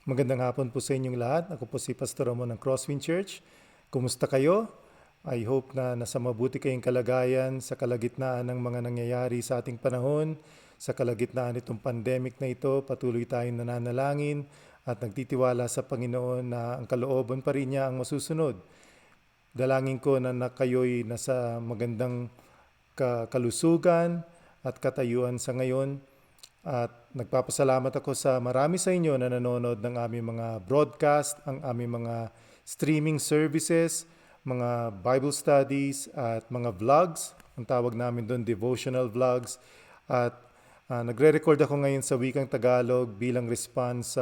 Magandang hapon po sa inyong lahat. Ako po si Pastor Ramon ng Crosswind Church. Kumusta kayo? I hope na nasa mabuti kayong kalagayan sa kalagitnaan ng mga nangyayari sa ating panahon. Sa kalagitnaan itong pandemic na ito, patuloy tayong nananalangin at nagtitiwala sa Panginoon na ang kalooban pa rin niya ang masusunod. Dalangin ko na kayo'y nasa magandang kalusugan at katayuan sa ngayon. At nagpapasalamat ako sa marami sa inyo na nanonood ng aming mga broadcast, ang aming mga streaming services, mga Bible studies at mga vlogs. Ang tawag namin doon, devotional vlogs. At nagre-record ako ngayon sa wikang Tagalog bilang response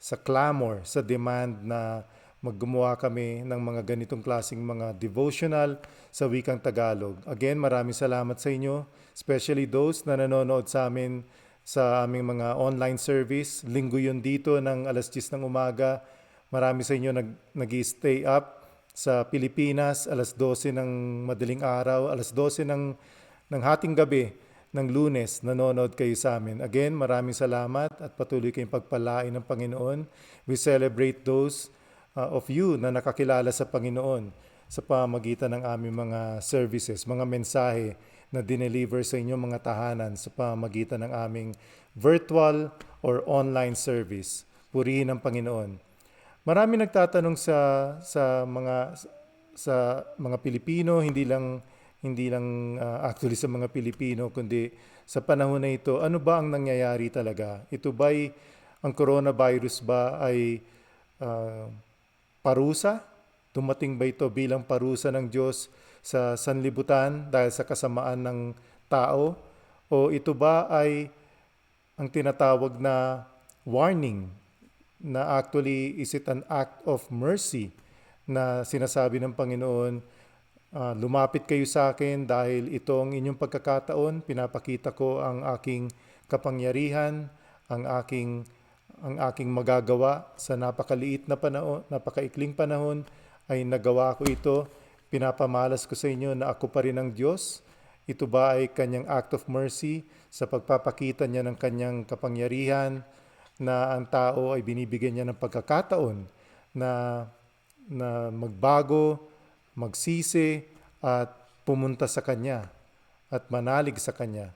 sa clamor, sa demand na maggumawa kami ng mga ganitong klaseng mga devotional sa wikang Tagalog. Again, maraming salamat sa inyo, especially those na nanonood sa amin sa aming mga online service. Linggo yun dito ng alas 10 ng umaga. Marami sa inyo nag-stay up sa Pilipinas, alas 12 ng madaling araw, alas 12 ng hating gabi ng Lunes, nanonood kayo sa amin. Again, maraming salamat at patuloy kayong pagpalain ng Panginoon. We celebrate those of you na nakakilala sa Panginoon sa pamagitan ng aming mga services, mga mensahe na dineliver sa inyong mga tahanan sa pamagitan ng aming virtual or online service. Purihin ang Panginoon. Marami nagtatanong sa mga Pilipino, hindi lang actually sa mga Pilipino kundi sa panahon na ito, ano ba ang nangyayari talaga? Ito ba'y ang coronavirus ba ay parusa? Dumating ba ito bilang parusa ng Diyos sa sanlibutan dahil sa kasamaan ng tao? O ito ba ay ang tinatawag na warning na actually is it an act of mercy na sinasabi ng Panginoon, lumapit kayo sa akin dahil ito ang inyong pagkakataon, pinapakita ko ang aking kapangyarihan, ang aking magagawa sa napakaliit na panahon, napakaikling panahon ay nagawa ko ito. Pinapamalas ko sa inyo na ako pa rin ang Diyos. Ito ba ay kanyang act of mercy sa pagpapakita niya ng kanyang kapangyarihan na ang tao ay binibigyan niya ng pagkakataon na magbago, magsisi at pumunta sa kanya at manalig sa kanya.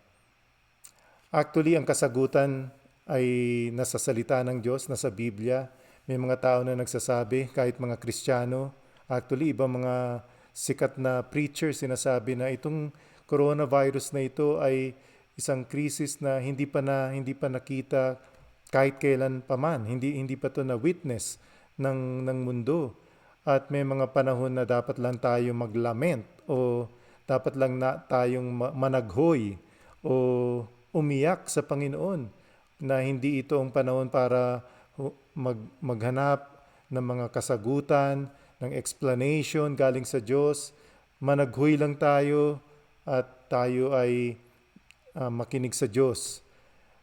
Actually, ang kasagutan ay nasa salita ng Diyos, nasa Biblia. May mga tao na nagsasabi, kahit mga Kristiyano, actually, ibang mga sikat na preacher sinasabi na itong coronavirus na ito ay isang krisis na hindi pa nakita kahit kailan pa man. Hindi pa to na witness ng mundo. At may mga panahon na dapat lang tayo maglament o dapat lang na tayong managhoy o umiyak sa Panginoon na hindi ito ang panahon para maghanap ng mga kasagutan, ng explanation galing sa Diyos. Managhoy lang tayo at tayo ay makinig sa Diyos.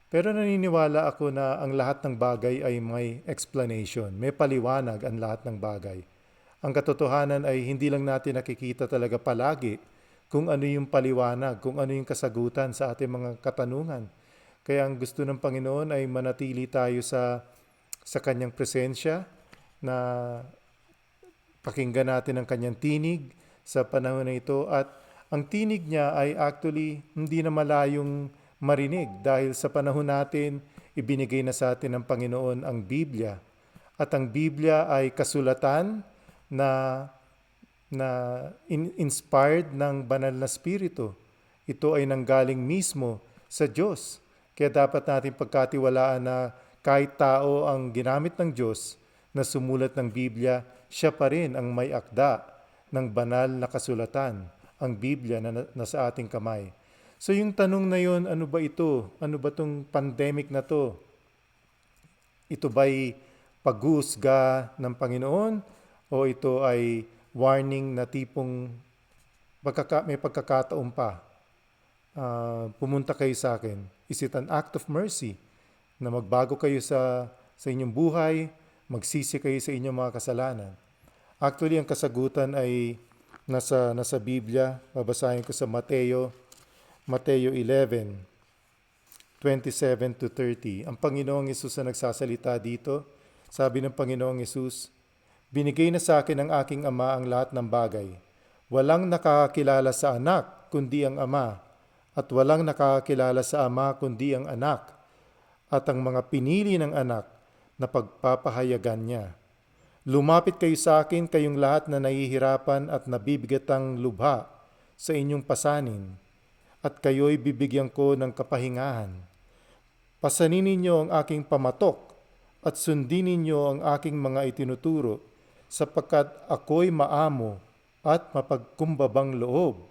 Pero naniniwala ako na ang lahat ng bagay ay may explanation. May paliwanag ang lahat ng bagay. Ang katotohanan ay hindi lang natin nakikita talaga palagi kung ano yung paliwanag, kung ano yung kasagutan sa ating mga katanungan. Kaya ang gusto ng Panginoon ay manatili tayo sa kanyang presensya, na pakinggan natin ang kanyang tinig sa panahon na ito. At ang tinig niya ay actually hindi na malayong marinig dahil sa panahon natin, ibinigay na sa atin ng Panginoon ang Biblia. At ang Biblia ay kasulatan na inspired ng banal na spirito. Ito ay nanggaling mismo sa Diyos. Kaya dapat natin pagkatiwalaan na kahit tao ang ginamit ng Diyos na sumulat ng Biblia, siya pa rin ang may akda ng banal na kasulatan, ang Biblia na nasa ating kamay. So yung tanong na yun, ano ba ito? Ano ba itong pandemic na to? Ito ba'y paghusga ng Panginoon o ito ay warning na tipong may pagkakataon pa? Pumunta kayo sa akin. Is it an act of mercy na magbago kayo sa inyong buhay, magsisi kayo sa inyong mga kasalanan? Actually, ang kasagutan ay nasa Biblia. Babasahin ko sa Mateo 11:27-30. Ang Panginoong Hesus na nagsasalita dito. Sabi ng Panginoong Yesus, binigay na sa akin ng aking Ama ang lahat ng bagay. Walang nakakakilala sa anak kundi ang Ama, at walang nakakakilala sa Ama kundi ang anak, at ang mga pinili ng anak na pagpapahayagan niya. Lumapit kayo sa akin, kayong lahat na nahihirapan at nabibigatang lubha sa inyong pasanin, at kayo'y bibigyan ko ng kapahingahan. Pasanin ninyo ang aking pamatok at sundin ninyo ang aking mga itinuturo, sapagkat ako'y maamo at mapagkumbabang loob.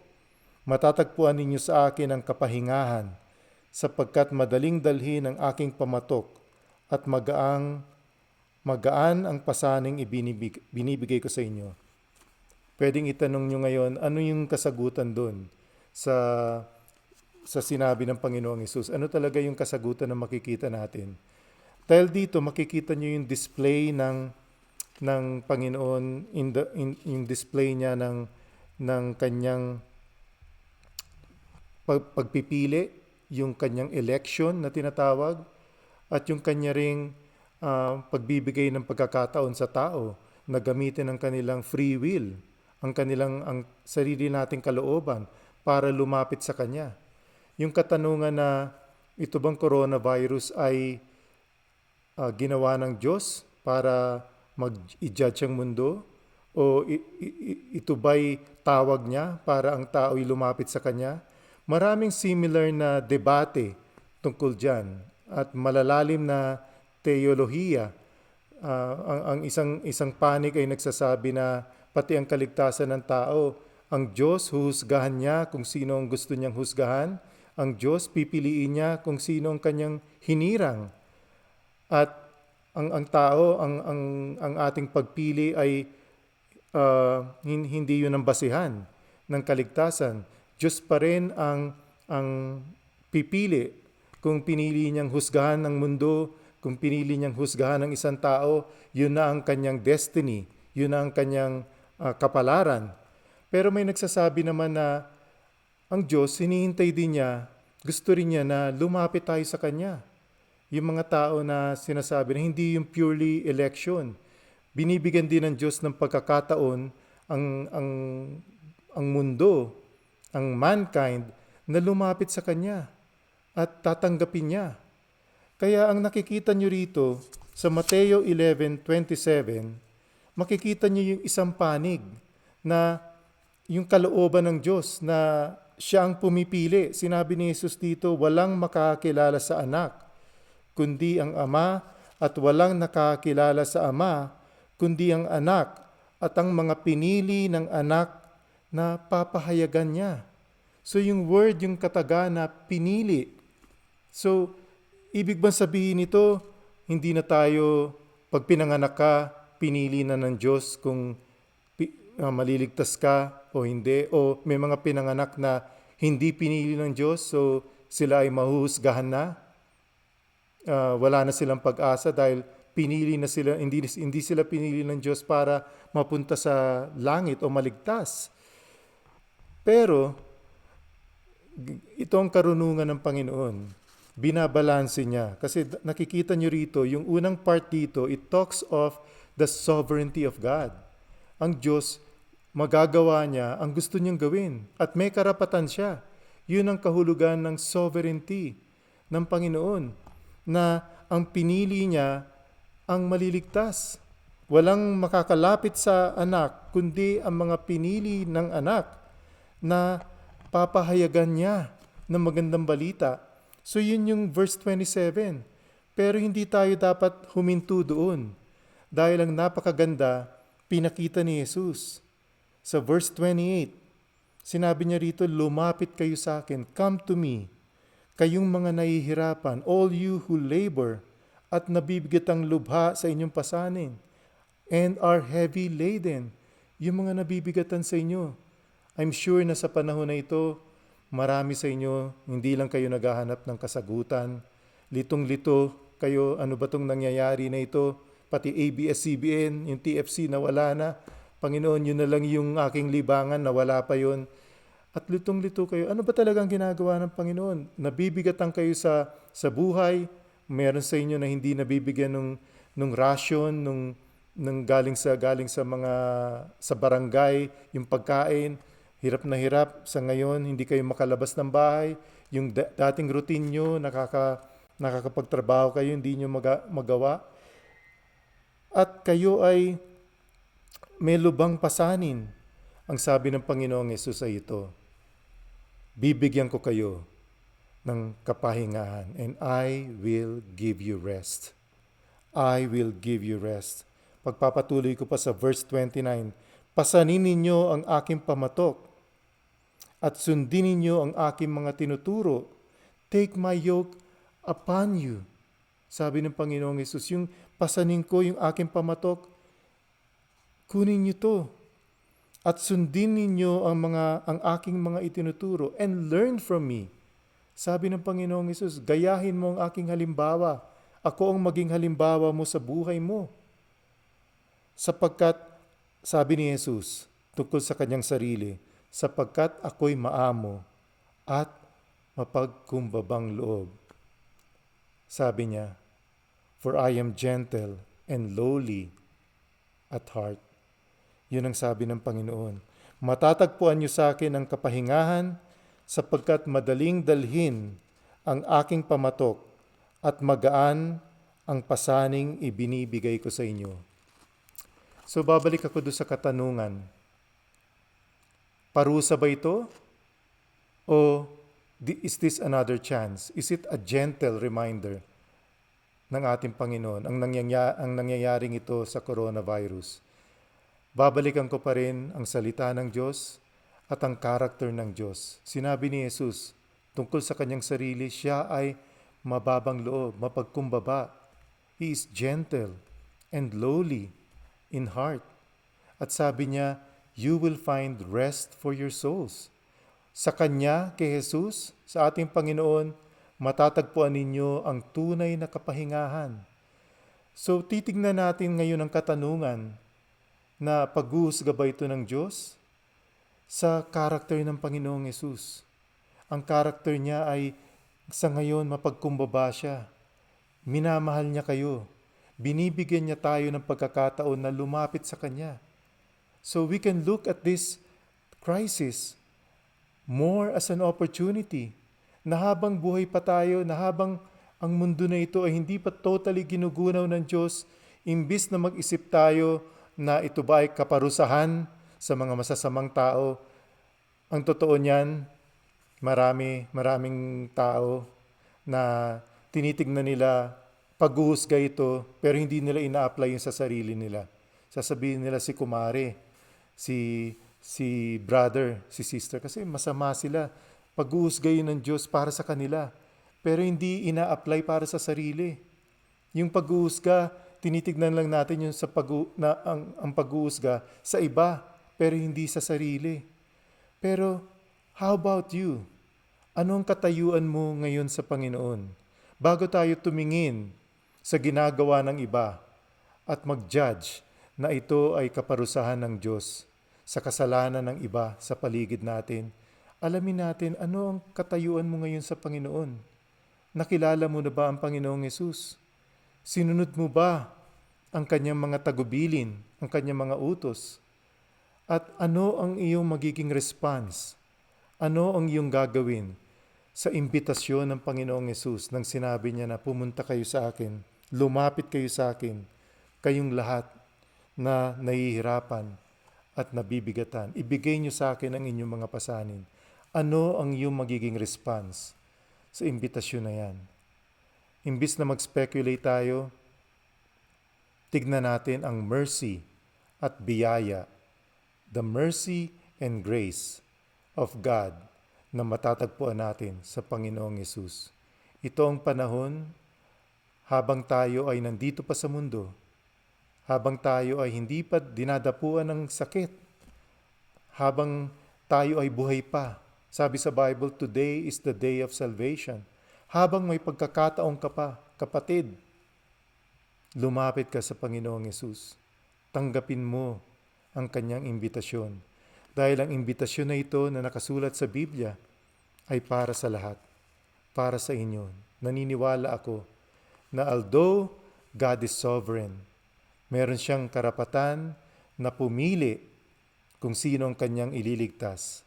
Matatagpuan ninyo sa akin ang kapahingahan, sapagkat madaling dalhin ang aking pamatok at magaan ang pasaning binibigay ko sa inyo. Pwedeng itanong nyo ngayon, ano yung kasagutan doon sa sinabi ng Panginoong Hesus? Ano talaga yung kasagutan na makikita natin? Dahil dito, makikita nyo yung display ng Panginoon, yung display niya ng kanyang pagpipili, yung kanyang election na tinatawag, at yung kanya ring pagbibigay ng pagkakataon sa tao na gamitin ang kanilang free will, ang sarili nating kalooban para lumapit sa Kanya. Yung katanungan na ito bang coronavirus ay ginawa ng Diyos para mag-i-judge ang mundo? O ito ba'y tawag niya para ang tao'y lumapit sa Kanya? Maraming similar na debate tungkol dyan at malalalim na teolohiya. Ang isang panig ay nagsasabi na pati ang kaligtasan ng tao, ang Diyos huhusgahan niya kung sino ang gusto niyang husgahan. Ang Diyos pipiliin niya kung sino ang kanyang hinirang. At ang tao, ang ating pagpili ay hindi yun ang basihan ng kaligtasan. Diyos pa rin ang pipili kung pinili niyang husgahan ng mundo, kung pinili niyang husgahan ng isang tao, yun na ang kanyang destiny, yun na ang kanyang kapalaran. Pero may nagsasabi naman na ang Diyos, hinihintay din niya, gusto rin niya na lumapit tayo sa Kanya. Yung mga tao na sinasabi na hindi yung purely election. Binibigyan din ng Diyos ng pagkakataon ang mundo, ang mankind, na lumapit sa Kanya at tatanggapin niya. Kaya ang nakikita nyo rito sa Mateo 11:27, makikita nyo yung isang panig na yung kalooban ng Diyos na siya ang pumipili. Sinabi ni Jesus dito, walang makakakilala sa anak, kundi ang Ama, at walang nakakakilala sa Ama, kundi ang anak, at ang mga pinili ng anak na papahayagan niya. So yung word, yung kataga na pinili. So, ibig bang sabihin nito, hindi na tayo, pag pinanganak ka, pinili na ng Diyos kung maliligtas ka o hindi, o may mga pinanganak na hindi pinili ng Diyos, so sila ay mahuhusgahan na. Wala na silang pag-asa dahil pinili na sila, hindi sila pinili ng Diyos para mapunta sa langit o maligtas. Pero, ito ang karunungan ng Panginoon. Binabalanse niya. Kasi nakikita nyo rito, yung unang part dito, it talks of the sovereignty of God. Ang Diyos, magagawa niya ang gusto niyang gawin. At may karapatan siya. Yun ang kahulugan ng sovereignty ng Panginoon. Na ang pinili niya ang maliligtas. Walang makakalapit sa anak, kundi ang mga pinili ng anak na papahayagan niya ng magandang balita. So yun yung verse 27. Pero hindi tayo dapat huminto doon. Dahil ang napakaganda, pinakita ni Jesus. Sa verse 28, sinabi niya rito, lumapit kayo sa akin, come to me, kayong mga nahihirapan, all you who labor at nabibigat ang lubha sa inyong pasanin, and are heavy laden, yung mga nabibigatan sa inyo. I'm sure na sa panahon na ito, marami sa inyo, hindi lang kayo naghahanap ng kasagutan. Litong-lito kayo, ano ba itong nangyayari na ito? Pati ABS-CBN, yung TFC na wala na. Panginoon, yun na lang yung aking libangan, na wala pa yun. At litong-lito kayo, ano ba talagang ginagawa ng Panginoon? Nabibigatan kayo sa buhay, meron sa inyo na hindi nabibigyan nung ration, nung galing sa mga sa barangay, yung pagkain, hirap na hirap sa ngayon, hindi kayo makalabas ng bahay, yung dating routine nyo, nakakapagtrabaho kayo, hindi nyo magawa, at kayo ay may lubang pasanin. Ang sabi ng Panginoong Yesus ay ito, bibigyan ko kayo ng kapahingahan and I will give you rest. I will give you rest. Pagpapatuloy ko pa sa verse 29, pasanin ninyo ang aking pamatok at sundin ninyo ang aking mga tinuturo. Take my yoke upon you. Sabi ng Panginoong Yesus, yung pasanin ko yung aking pamatok, kunin niyo to. At sundin ninyo ang aking mga itinuturo and learn from me. Sabi ng Panginoong Yesus, gayahin mo ang aking halimbawa. Ako ang maging halimbawa mo sa buhay mo. Sapagkat, sabi ni Jesus, tungkol sa kanyang sarili, sapagkat ako'y maamo at mapagkumbabang loob. Sabi niya, for I am gentle and lowly at heart. Yun ang sabi ng Panginoon. Matatagpuan niyo sa akin ang kapahingahan sapagkat madaling dalhin ang aking pamatok at magaan ang pasaning ibinibigay ko sa inyo. So babalik ako doon sa katanungan. Parusa ba ito? O is this another chance? Is it a gentle reminder ng ating Panginoon ang nangyayaring ito sa coronavirus? Babalikan ko pa rin ang salita ng Diyos at ang karakter ng Diyos. Sinabi ni Jesus tungkol sa kanyang sarili, siya ay mababang loob, mapagkumbaba. He is gentle and lowly in heart. At sabi niya, you will find rest for your souls. Sa Kanya, kay Jesus, sa ating Panginoon, matatagpuan ninyo ang tunay na kapahingahan. So titignan natin ngayon ang katanungan na paghuhusga ba ito ng Diyos? Sa karakter ng Panginoong Yesus. Ang karakter niya ay sa ngayon mapagkumbaba siya. Minamahal niya kayo. Binibigyan niya tayo ng pagkakataon na lumapit sa Kanya. So we can look at this crisis more as an opportunity na habang buhay pa tayo, na habang ang mundo na ito ay hindi pa totally ginugunaw ng Diyos, imbis na mag-isip tayo na ito ba ay kaparusahan sa mga masasamang tao. Ang totoo niyan, maraming tao na tinitignan nila paghuhusga ito, pero hindi nila ina-apply yun sa sarili nila. Sasabihin nila si kumare, si brother, si sister, kasi masama sila. Paghuhusga yun ng Diyos para sa kanila, pero hindi ina-apply para sa sarili. Yung paghuhusga, tinitignan lang natin yung ang paghuhusga sa iba, pero hindi sa sarili. Pero how about you? Anong katayuan mo ngayon sa Panginoon? Bago tayo tumingin sa ginagawa ng iba at mag-judge na ito ay kaparusahan ng Diyos sa kasalanan ng iba sa paligid natin, alamin natin ano ang katayuan mo ngayon sa Panginoon. Nakilala mo na ba ang Panginoong Yesus? Sinunod mo ba ang kanyang mga tagubilin, ang kanyang mga utos? At ano ang iyong magiging response? Ano ang iyong gagawin sa imbitasyon ng Panginoong Yesus nang sinabi niya na pumunta kayo sa akin, lumapit kayo sa akin, kayong lahat na nahihirapan at nabibigatan. Ibigay niyo sa akin ang inyong mga pasanin. Ano ang iyong magiging response sa imbitasyon na yan? Imbis na mag-speculate tayo, tignan natin ang mercy at biyaya, the mercy and grace of God na matatagpuan natin sa Panginoong Yesus. Ito ang panahon habang tayo ay nandito pa sa mundo, habang tayo ay hindi pa dinadapuan ng sakit, habang tayo ay buhay pa. Sabi sa Bible, today is the day of salvation. Habang may pagkakataon ka pa, kapatid, lumapit ka sa Panginoong Yesus. Tanggapin mo ang kanyang imbitasyon. Dahil ang imbitasyon na ito na nakasulat sa Biblia ay para sa lahat, para sa inyo. Naniniwala ako na although God is sovereign. Meron siyang karapatan na pumili kung sino ang kanyang ililigtas.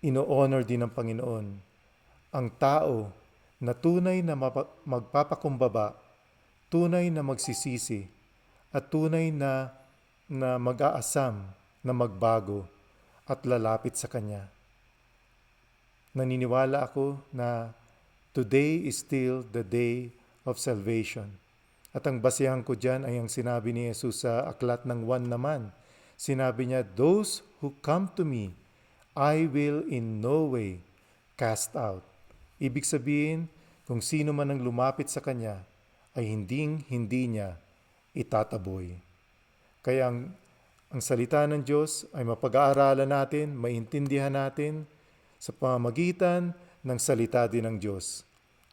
Ino-honor din ng Panginoon ang tao na tunay na magpapakumbaba, tunay na magsisisi, at tunay na mag-aasam na magbago at lalapit sa Kanya. Naniniwala ako na today is still the day of salvation. At ang basehan ko dyan ay ang sinabi ni Jesus sa aklat ng Juan naman. Sinabi niya, "Those who come to me, I will in no way cast out." Ibig sabihin, kung sino man ang lumapit sa Kanya, ay hindi niya itataboy. Kaya ang salita ng Diyos ay mapag-aaralan natin, maintindihan natin sa pamamagitan ng salita din ng Diyos.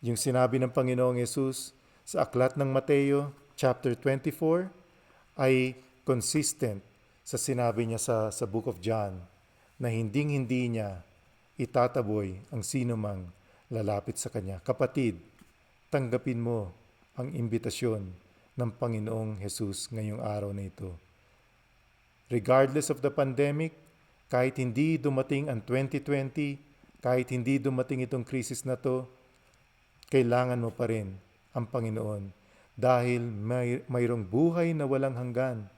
Yung sinabi ng Panginoong Yesus sa aklat ng Mateo, chapter 24, ay consistent sa sinabi niya sa Book of John, na hindi niya itataboy ang sino mang lalapit sa Kanya. Kapatid, tanggapin mo ang imbitasyon ng Panginoong Jesus ngayong araw na ito. Regardless of the pandemic, kahit hindi dumating ang 2020, kahit hindi dumating itong krisis na to, kailangan mo pa rin ang Panginoon dahil mayroong buhay na walang hanggan.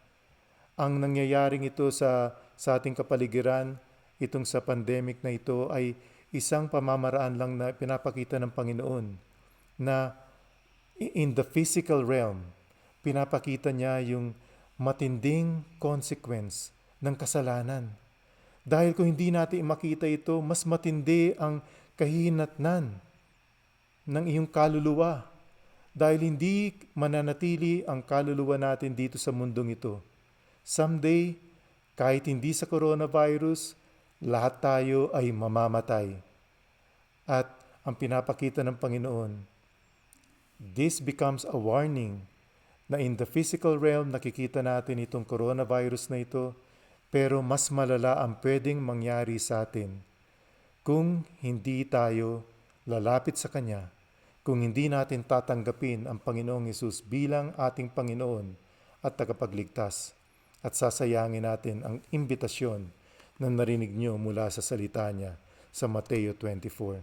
Ang nangyayaring ito sa ating kapaligiran, itong sa pandemic na ito ay isang pamamaraan lang na pinapakita ng Panginoon na in the physical realm, pinapakita niya yung matinding consequence ng kasalanan. Dahil kung hindi natin makita ito, mas matindi ang kahihinatnan ng iyong kaluluwa. Dahil hindi mananatili ang kaluluwa natin dito sa mundong ito. Someday, kahit hindi sa coronavirus, lahat tayo ay mamamatay. At ang pinapakita ng Panginoon, this becomes a warning na in the physical realm nakikita natin itong coronavirus na ito, pero mas malala ang pwedeng mangyari sa atin kung hindi tayo lalapit sa Kanya, kung hindi natin tatanggapin ang Panginoong Hesus bilang ating Panginoon at tagapagligtas, at sasayangin natin ang imbitasyon na narinig nyo mula sa salita niya sa Mateo 24.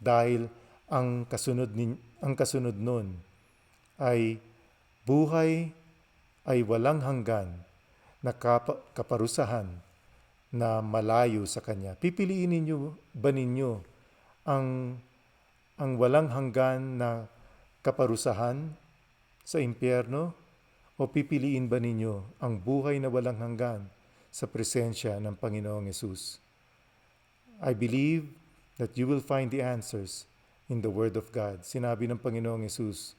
Dahil ang kasunod nun ay buhay ay walang hanggan na kaparusahan na malayo sa Kanya. Pipiliin ninyo ang walang hanggan na kaparusahan sa impyerno, o pipiliin ba ninyo ang buhay na walang hanggan sa presensya ng Panginoong Hesus? I believe that you will find the answers in the Word of God. Sinabi ng Panginoong Hesus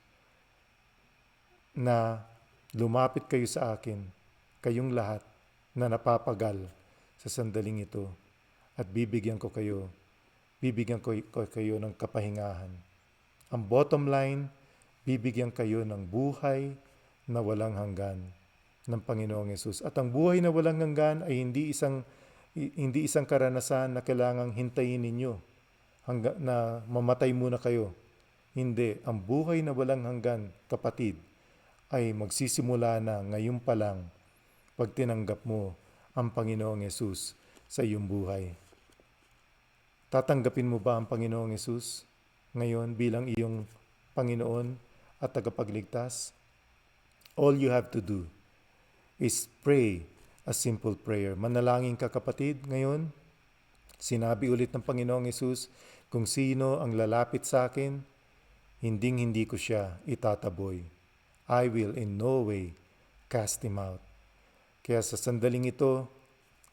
na lumapit kayo sa akin, kayong lahat na napapagal sa sandaling ito, at bibigyan ko kayo ng kapahingahan. Ang bottom line, bibigyan kayo ng buhay na walang hanggan ng Panginoong Hesus. At ang buhay na walang hanggan ay hindi isang karanasan na kailangang hintayin ninyo na mamatay muna kayo. Hindi, ang buhay na walang hanggan, kapatid, ay magsisimula na ngayon pa lang pag tinanggap mo ang Panginoong Hesus sa iyong buhay. Tatanggapin mo ba ang Panginoong Hesus ngayon bilang iyong Panginoon at tagapagligtas? All you have to do is pray a simple prayer. Manalangin ka, kapatid, ngayon. Sinabi ulit ng Panginoong Hesus, kung sino ang lalapit sa akin, hindi ko siya itataboy. I will in no way cast him out. Kaya sa sandaling ito,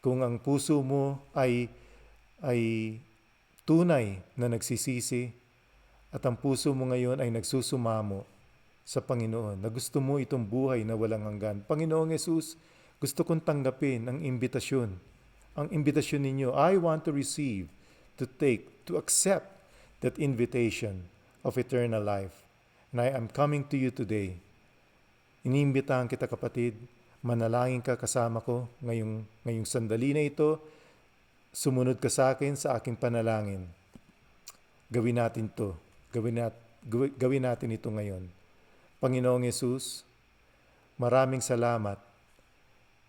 kung ang puso mo ay tunay na nagsisisi, at ang puso mo ngayon ay nagsusumamo sa Panginoon, na gusto mo itong buhay na walang hanggan. Panginoong Hesus, gusto kong tanggapin ang imbitasyon. Ang imbitasyon ninyo, I want to receive, to accept that invitation of eternal life. And I am coming to you today. Iniimbitahan kita, kapatid, manalangin ka kasama ko ngayong sandali na ito. Sumunod ka sa akin sa aking panalangin. Gawin natin to. Gawin natin ito ngayon. Panginoong Yesus, maraming salamat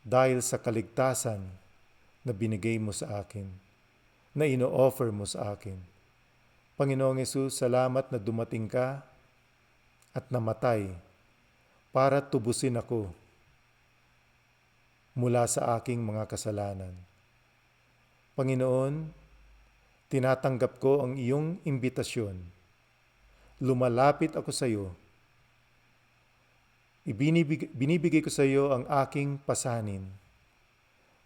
dahil sa kaligtasan na binigay mo sa akin, na ino-offer mo sa akin. Panginoong Yesus, salamat na dumating ka at namatay para tubusin ako mula sa aking mga kasalanan. Panginoon, tinatanggap ko ang iyong imbitasyon. Lumalapit ako sa iyo. Binibigay ko sa iyo ang aking pasanin.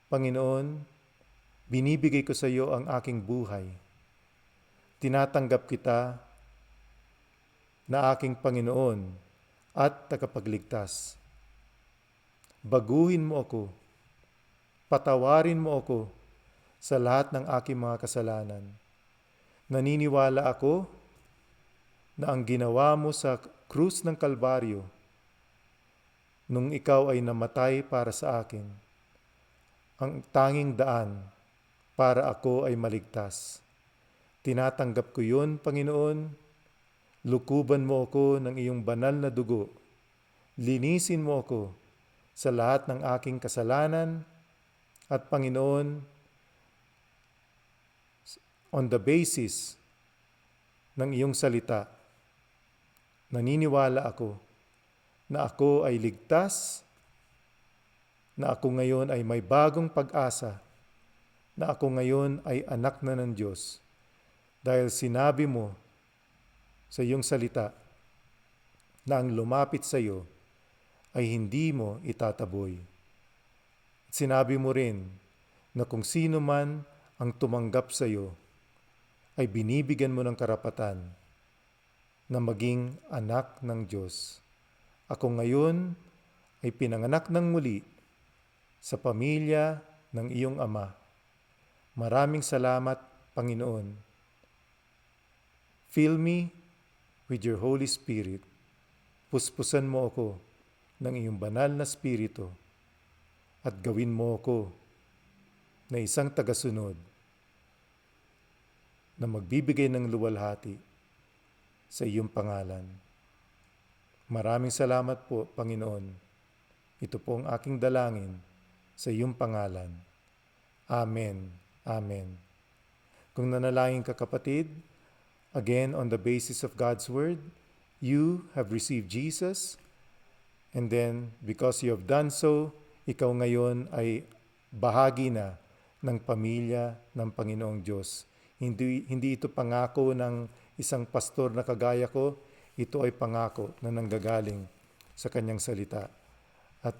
Panginoon, binibigay ko sa iyo ang aking buhay. Tinatanggap kita na aking Panginoon at tagapagligtas. Baguhin mo ako. Patawarin mo ako sa lahat ng aking mga kasalanan. Naniniwala ako na ang ginawa mo sa krus ng Kalbaryo nung ikaw ay namatay para sa akin, ang tanging daan para ako ay maligtas. Tinatanggap ko yun, Panginoon. Lukuban mo ako ng iyong banal na dugo. Linisin mo ako sa lahat ng aking kasalanan. At Panginoon, on the basis ng iyong salita, naniniwala ako na ako ay ligtas, na ako ngayon ay may bagong pag-asa, na ako ngayon ay anak na ng Diyos. Dahil sinabi mo sa iyong salita na ang lumapit sa iyo ay hindi mo itataboy. Sinabi mo rin na kung sino man ang tumanggap sa iyo ay binibigyan mo ng karapatan na maging anak ng Diyos. Ako ngayon ay pinanganak ng muli sa pamilya ng iyong Ama. Maraming salamat, Panginoon. Fill me with your Holy Spirit. Puspusan mo ako ng iyong banal na Espiritu at gawin mo ako na isang tagasunod na magbibigay ng luwalhati sa iyong pangalan. Maraming salamat po, Panginoon. Ito po ang aking dalangin sa iyong pangalan. Amen. Amen. Kung nanalangin ka, kapatid, again, on the basis of God's Word, you have received Jesus, and then because you have done so, ikaw ngayon ay bahagi na ng pamilya ng Panginoong Diyos. Hindi ito pangako ng isang pastor na kagaya ko, ito ay pangako na nanggagaling sa kanyang salita. At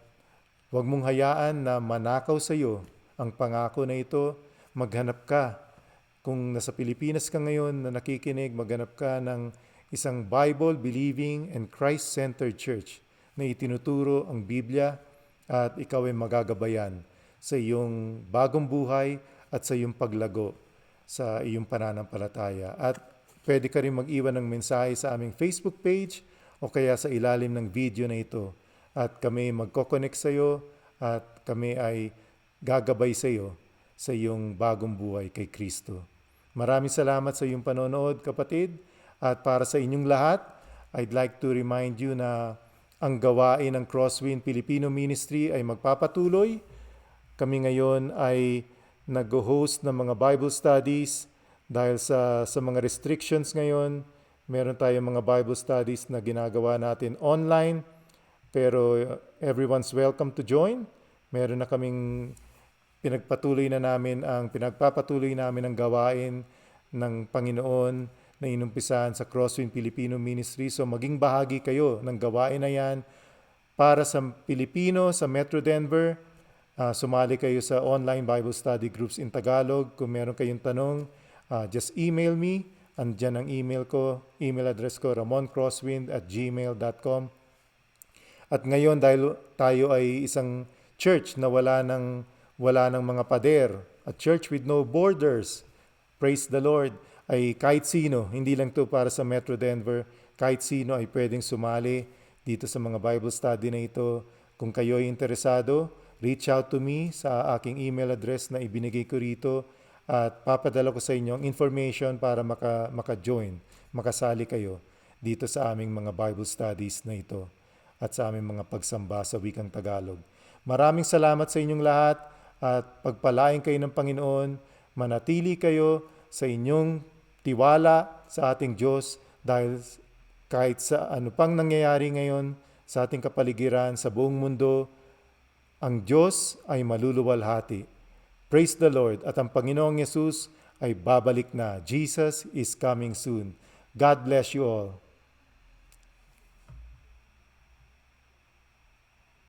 huwag mong hayaan na manakaw sa iyo ang pangako na ito. Maghanap ka. Kung nasa Pilipinas ka ngayon na nakikinig, maghanap ka ng isang Bible-believing and Christ-centered church na itinuturo ang Biblia at ikaw ay magagabayan sa iyong bagong buhay at sa iyong paglago sa iyong pananampalataya. At pwede ka rin mag-iwan ng mensahe sa aming Facebook page o kaya sa ilalim ng video na ito. At kami magkoconnect sa iyo at kami ay gagabay sa iyo sa iyong bagong buhay kay Kristo. Maraming salamat sa iyong panonood, kapatid. At para sa inyong lahat, I'd like to remind you na ang gawain ng Crosswind Filipino Ministry ay magpapatuloy. Kami ngayon ay nag-host ng mga Bible studies dahil sa mga restrictions ngayon. Meron tayong mga Bible studies na ginagawa natin online, pero everyone's welcome to join. Meron na kaming pinagpapatuloy namin ang gawain ng Panginoon na inumpisahan sa Crosswind Filipino Ministry. So maging bahagi kayo ng gawain na yan para sa Pilipino sa Metro Denver. Sumali kayo sa online Bible study groups in Tagalog. Kung meron kayong tanong, just email me. Andyan ang email address ko, ramoncrosswind@gmail.com. At ngayon, dahil tayo ay isang church na wala ng mga pader, a church with no borders, praise the Lord, ay kahit sino, hindi lang to para sa Metro Denver, kahit sino ay pwedeng sumali dito sa mga Bible study na ito. Kung kayo ay interesado, reach out to me sa aking email address na ibinigay ko rito at papadala ko sa inyo ang information para maka-join, makasali kayo. dito sa aming mga Bible studies na ito at sa aming mga pagsamba sa wikang Tagalog. Maraming salamat sa inyong lahat at pagpalain kayo ng Panginoon. Manatili kayo sa inyong tiwala sa ating Diyos dahil kahit sa ano pang nangyayari ngayon sa ating kapaligiran, sa buong mundo, ang Diyos ay maluluwalhati. Praise the Lord. At ang Panginoong Yesus ay babalik na. Jesus is coming soon. God bless you all.